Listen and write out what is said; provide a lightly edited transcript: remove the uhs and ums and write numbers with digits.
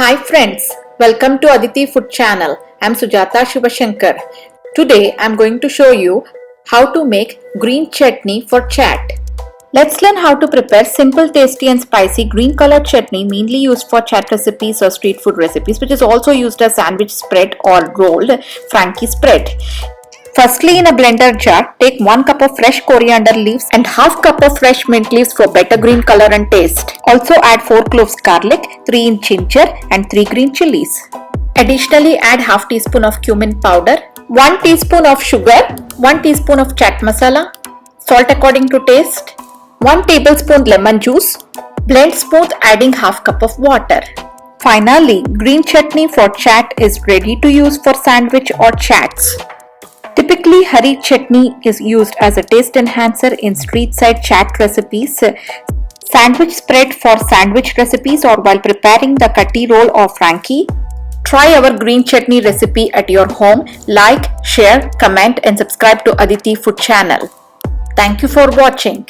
Hi friends, welcome to Aditi Food Channel. I'm Sujata Shivashankar. Today I'm going to show you how to make green chutney for chaat. Let's learn how to prepare simple, tasty and spicy green colored chutney mainly used for chaat recipes or street food recipes, which is also used as sandwich spread or rolled Frankie spread. Firstly, in a blender jar, take 1 cup of fresh coriander leaves and half cup of fresh mint leaves for better green color and taste. Also add 4 cloves garlic, 3 inch ginger and 3 green chilies. Additionally, add half teaspoon of cumin powder, 1 teaspoon of sugar, 1 teaspoon of chaat masala, salt according to taste, 1 tablespoon lemon juice. Blend smooth, adding half cup of water. Finally, green chutney for chaat is ready to use for sandwich or chats. Typically, hari chutney is used as a taste enhancer in street side chaat recipes, sandwich spread for sandwich recipes, or while preparing the katti roll or frankie. Try our green chutney recipe at your home. Like, share, comment and subscribe to Aditi Food Channel. Thank you for watching.